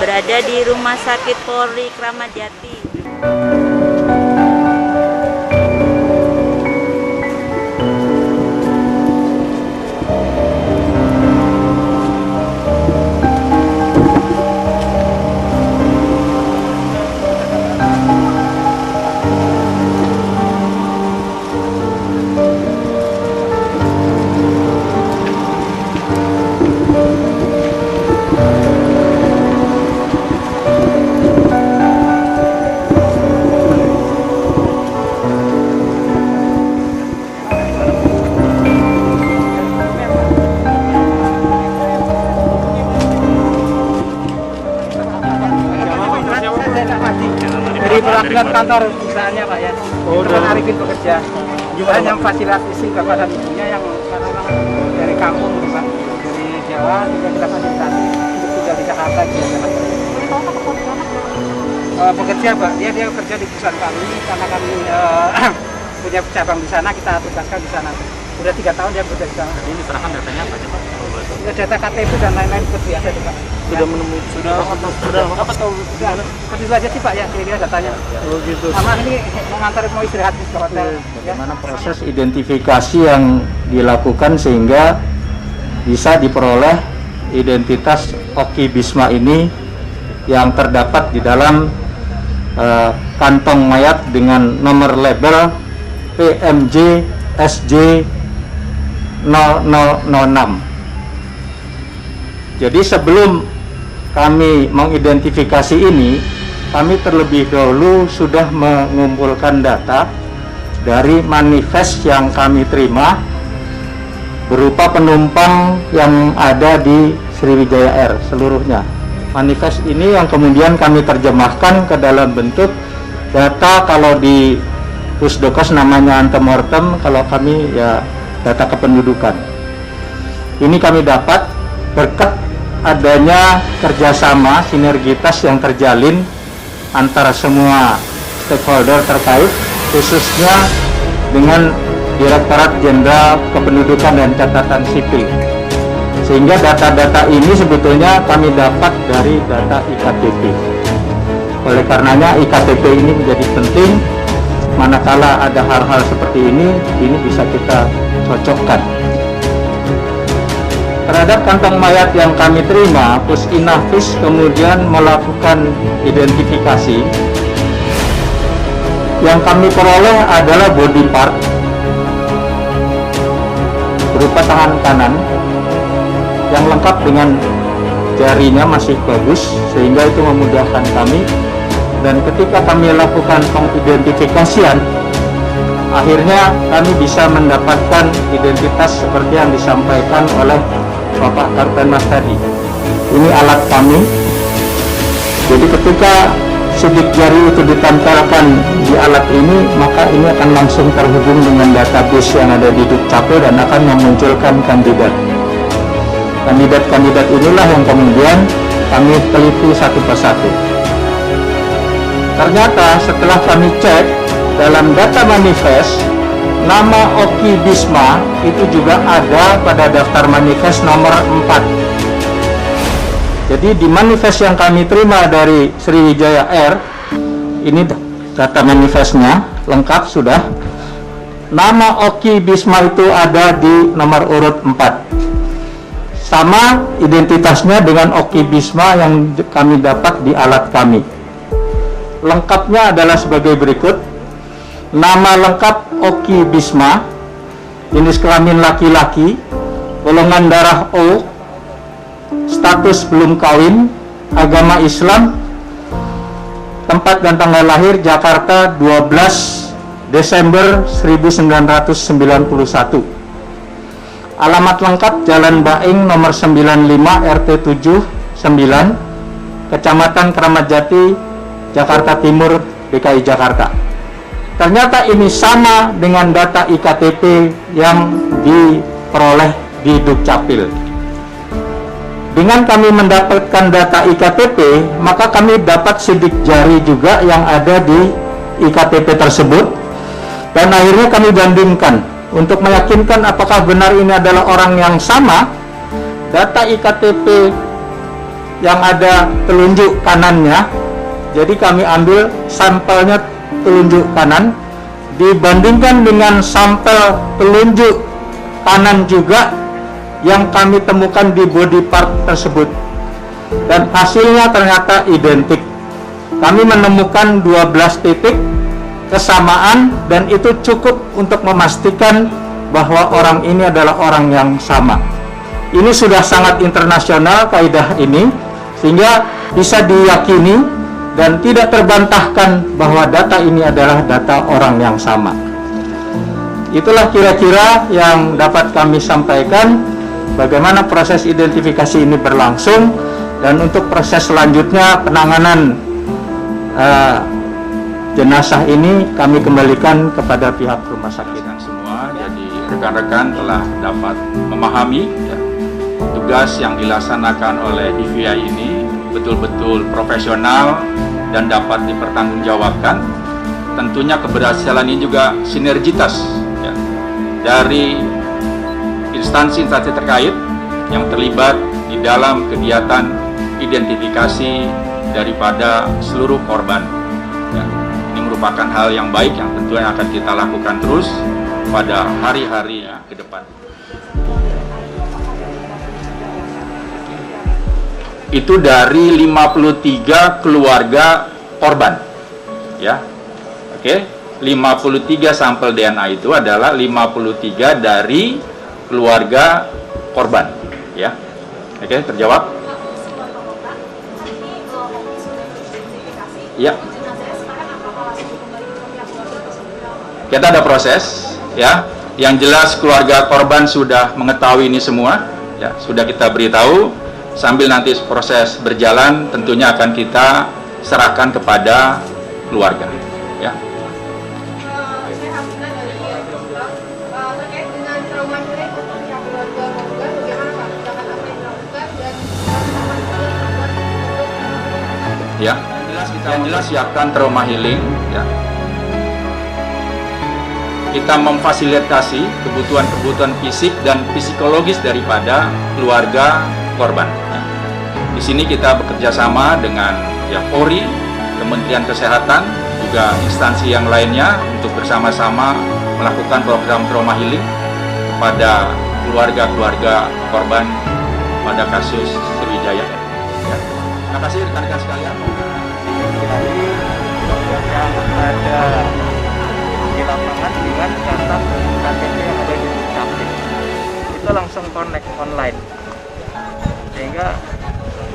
berada di Rumah Sakit Polri Kramat Jati. Dari perwakilan kantor usahanya Pak ya. Teman Arifin bekerja. Hanya fasilitasi kepada ibunya yang dari kampung Pak, dari Jawa juga kita fasilitasi untuk tinggal di Jakarta gitu. Bekerja Pak, dia bekerja di perusahaan kami karena kami punya cabang di sana, kita tugaskan di sana. Udah 3 tahun dia bekerja di sana. Ini serahkan datanya apa aja Pak? Data KTP dan lain-lain seperti biasa Pak. Sudah menemui sudah apa tahu gimana? Itu aja sih Pak ya, kira-kira datanya. Oh gitu. Sama ini mau istirahat di hotel. Bagaimana proses identifikasi yang dilakukan sehingga bisa diperoleh identitas Oki Bisma ini yang terdapat di dalam kantong mayat dengan nomor label PMJ SJ 0006. Jadi sebelum kami mengidentifikasi ini, kami terlebih dahulu sudah mengumpulkan data dari manifest yang kami terima berupa penumpang yang ada di Sriwijaya Air seluruhnya. Manifest ini yang kemudian kami terjemahkan ke dalam bentuk data, kalau di Pusdokes namanya antemortem, kalau kami ya data kependudukan. Ini kami dapat berkat adanya kerjasama sinergitas yang terjalin antara semua stakeholder terkait, khususnya dengan Direktorat Jenderal Kependudukan dan Catatan Sipil, sehingga data-data ini sebetulnya kami dapat dari data IKTP. Oleh karenanya IKTP ini menjadi penting manakala ada hal-hal seperti ini bisa kita cocokkan. Terhadap kantong mayat yang kami terima, Pusinafis kemudian melakukan identifikasi. Yang kami peroleh adalah body part berupa tangan kanan yang lengkap dengan jarinya masih bagus, sehingga itu memudahkan kami. Dan ketika kami lakukan pengidentifikasian, akhirnya kami bisa mendapatkan identitas seperti yang disampaikan oleh Bapak Karpenas tadi. Ini alat kami. Jadi ketika sidik jari itu ditempelkan di alat ini, maka ini akan langsung terhubung dengan database yang ada di Dukcapil dan akan memunculkan kandidat. Kandidat-kandidat inilah yang kemudian kami teliti satu persatu. Ternyata setelah kami cek dalam data manifest, nama Oki Bisma itu juga ada pada daftar manifest nomor 4. Jadi di manifest yang kami terima dari Sriwijaya Air, ini data manifestnya lengkap sudah. Nama Oki Bisma itu ada di nomor urut 4. Sama identitasnya dengan Oki Bisma yang kami dapat di alat kami. Lengkapnya adalah sebagai berikut. Nama lengkap Oki Bisma, jenis kelamin laki-laki, golongan darah O, status belum kawin, agama Islam, tempat dan tanggal lahir Jakarta 12 Desember 1991. Alamat lengkap Jalan Baing nomor 95 RT 79, Kecamatan Kramat Jati, Jakarta Timur, DKI Jakarta. Ternyata ini sama dengan data IKTP yang diperoleh di Dukcapil. Dengan kami mendapatkan data IKTP, maka kami dapat sidik jari juga yang ada di IKTP tersebut, dan akhirnya kami bandingkan untuk meyakinkan apakah benar ini adalah orang yang sama. Data IKTP yang ada telunjuk kanannya. Jadi kami ambil sampelnya telunjuk kanan dibandingkan dengan sampel telunjuk kanan juga yang kami temukan di body part tersebut, dan hasilnya ternyata identik. Kami menemukan 12 titik kesamaan, dan itu cukup untuk memastikan bahwa orang ini adalah orang yang sama. Ini sudah sangat internasional kaidah ini, sehingga bisa diyakini dan tidak terbantahkan bahwa data ini adalah data orang yang sama. Itulah kira-kira yang dapat kami sampaikan bagaimana proses identifikasi ini berlangsung, dan untuk proses selanjutnya penanganan jenazah ini kami kembalikan kepada pihak rumah sakit. Semua, jadi rekan-rekan telah dapat memahami ya, tugas yang dilaksanakan oleh DVI ini betul-betul profesional dan dapat dipertanggungjawabkan. Tentunya keberhasilan ini juga sinergitas ya, dari instansi-instansi terkait yang terlibat di dalam kegiatan identifikasi daripada seluruh korban. Ya, ini merupakan hal yang baik yang tentunya akan kita lakukan terus pada hari-hari ke depan. Itu dari 53 keluarga korban, ya, oke. 53 sampel DNA itu adalah 53 dari keluarga korban, ya, oke, terjawab. Ya, kita ada proses, ya. Yang jelas keluarga korban sudah mengetahui ini semua, ya, sudah kita beritahu. Sambil nanti proses berjalan, tentunya akan kita serahkan kepada keluarga, ya. Ya, yang jelas siapkan trauma healing, ya. Kita memfasilitasi kebutuhan-kebutuhan fisik dan psikologis daripada keluarga korban. Ya. Di sini kita bekerja sama dengan ya, Polri, Kementerian Kesehatan, juga instansi yang lainnya untuk bersama-sama melakukan program trauma healing kepada keluarga-keluarga korban pada kasus Sriwijaya. Ya. Terima kasih rekan-rekan sekalian. Yang ada di lapangan dengan catat KTP yang ada di Dukcapil itu langsung connect online, sehingga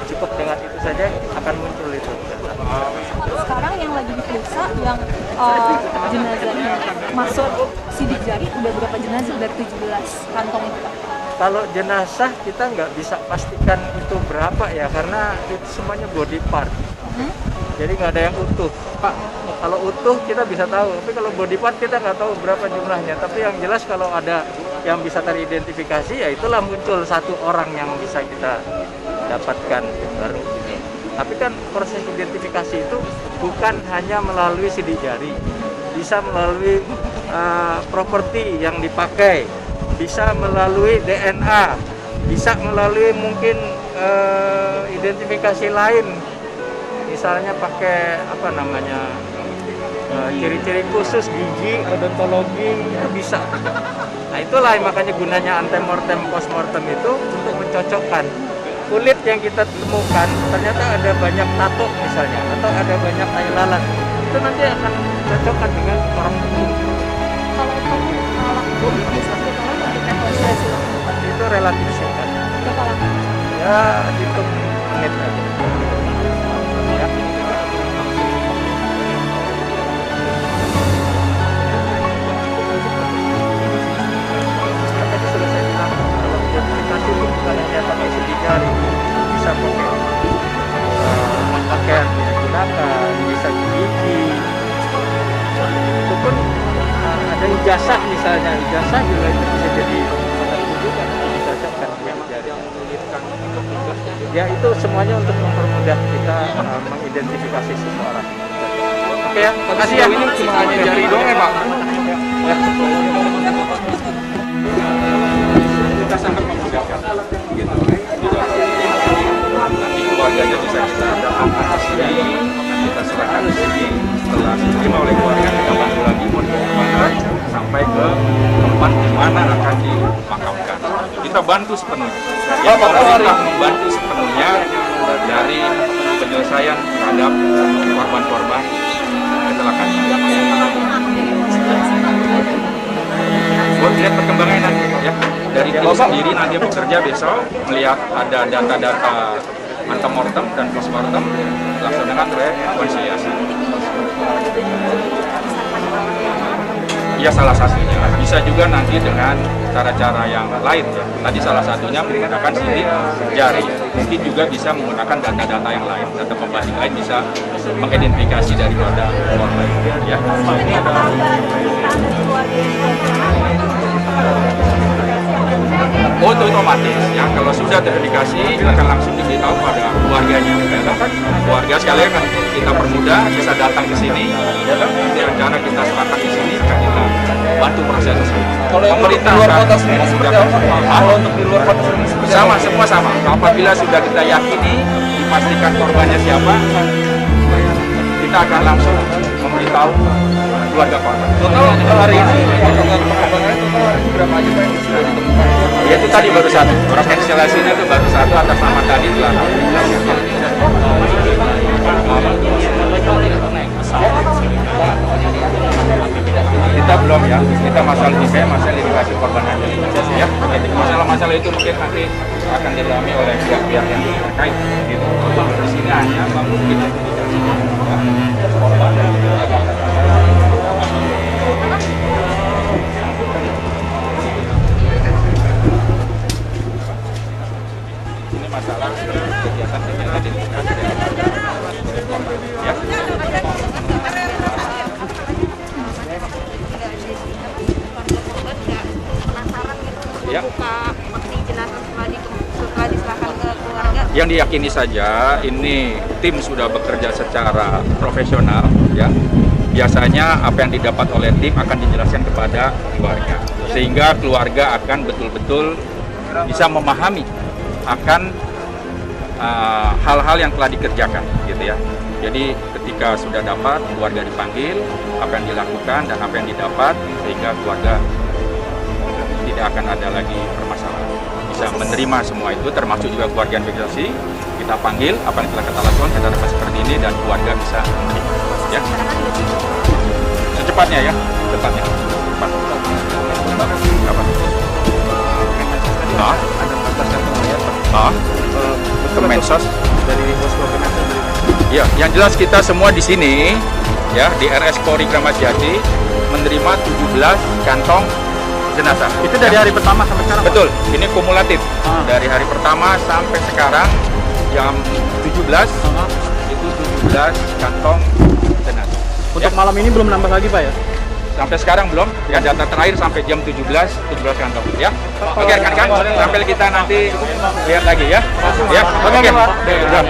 cukup dengan itu saja akan muncul itu. Sekarang yang lagi diperiksa yang jenazahnya masuk sidik jari udah berapa jenazah dari 17 kantong itu, Pak? Kalau jenazah kita nggak bisa pastikan itu berapa ya, karena itu semuanya body part. Jadi nggak ada yang utuh, Pak. Kalau utuh kita bisa tahu, tapi kalau body part kita nggak tahu berapa jumlahnya. Tapi yang jelas kalau ada yang bisa teridentifikasi, ya itulah muncul satu orang yang bisa kita dapatkan baru. Gitu. Tapi kan proses identifikasi itu bukan hanya melalui sidik jari, bisa melalui properti yang dipakai, bisa melalui DNA, bisa melalui mungkin identifikasi lain. Misalnya pakai apa namanya ciri-ciri khusus gigi, odontologi, itu bisa. Nah itulah makanya gunanya antemortem postmortem itu untuk mencocokkan kulit yang kita temukan. Ternyata ada banyak tato misalnya, atau ada banyak tai lalat, itu nanti akan cocokkan dengan orang tubuh. Kalau kamu lakukan di satu tahun ketika proses itu relatif singkat. berapa lama? Ya hitung menit aja. Ya. Tadi sudah saya bilang, kalau identifikasi itu bukan hanya pakai sidik jari, bisa pakai pakaian yang digunakan, bisa gigi. Itu pun ada ijazah misalnya, ijazah juga itu bisa jadi alat rujukan untuk dicocokkan dengan jari. Ya itu semuanya untuk mempermudah kita mengidentifikasi seseorang. Oke ya, makasih ya. Ini cuma hanya jari doang ya Pak. Ya. Kita sangat memudahkan. Nanti keluarga membantu sepenuhnya. Ya, pemerintah membantu sepenuhnya dari penyelesaian terhadap korban-korban kecelakaan. Buat lihat perkembangannya nanti ya. Dari tim sendiri nanti bekerja besok melihat ada data-data antemortem dan postmortem, laksanakan rekonsiliasi. Ya salah satunya. Bisa juga nanti dengan cara-cara yang lain ya. Tadi salah satunya menggunakan sidik jari. Mungkin juga bisa menggunakan data-data yang lain, data pembanding lain bisa mengidentifikasi daripada korban. Ya. Oh, itu otomatis ya, kalau sudah terindikasi akan langsung diberitahu pada keluarganya. Keluarga sekalian kan kita permudah bisa datang ke sini, nanti rencana kita serahkan di sini akan kita bantu proses tersebut. Kalau yang di luar kota sendiri seperti apa? Kalau untuk di luar kota sendiri seperti apa? Sama, semua sama. Apabila sudah kita yakini, dipastikan korbannya siapa, kita akan langsung memberitahu keluarga korban. Total hari ini perkembangannya total hari ini berapa aja Pak yang sudah ditemukan? Ya itu tadi baru satu. Rekonsiliasinya itu baru satu atas nama tadi telah kita belum ya, kita masalah ini kayak masalah indikasi korban aja ya. Masalah itu mungkin nanti akan didalami oleh pihak-pihak yang terkait gitu. Di sini hanya mungkin korban. Ini masalah kegiatan-kegiatan di ya. Ya. Yang diyakini saja ini tim sudah bekerja secara profesional ya. Biasanya apa yang didapat oleh tim akan dijelaskan kepada keluarga sehingga keluarga akan betul-betul bisa memahami akan hal-hal yang telah dikerjakan gitu ya. Jadi ketika sudah dapat keluarga dipanggil, apa yang dilakukan dan apa yang didapat sehingga keluarga tidak akan ada lagi permasalahan. Bisa menerima semua itu, termasuk juga keluarga investigasi. Kita panggil, apa yang telah kita lakukan, kita dapat seperti ini, dan keluarga bisa menerima. Ya. Secepatnya ya, secepatnya. Cepat. Apa? Kemensos Dari posko Kemensos. Ya, yang jelas kita semua di sini ya di RS Polri Kramat Jati menerima 17 kantong jenazah. Itu dari hari pertama sampai sekarang? Betul, ini kumulatif. Dari hari pertama sampai sekarang jam 17 itu 17 kantong jenazah. Untuk malam ini belum nambah lagi Pak ya? Sampai sekarang belum, ya data terakhir sampai jam 17 kantong ya. Oke rekan-rekan, sampai kita nanti lihat lagi ya. Ya, oke. Sudah.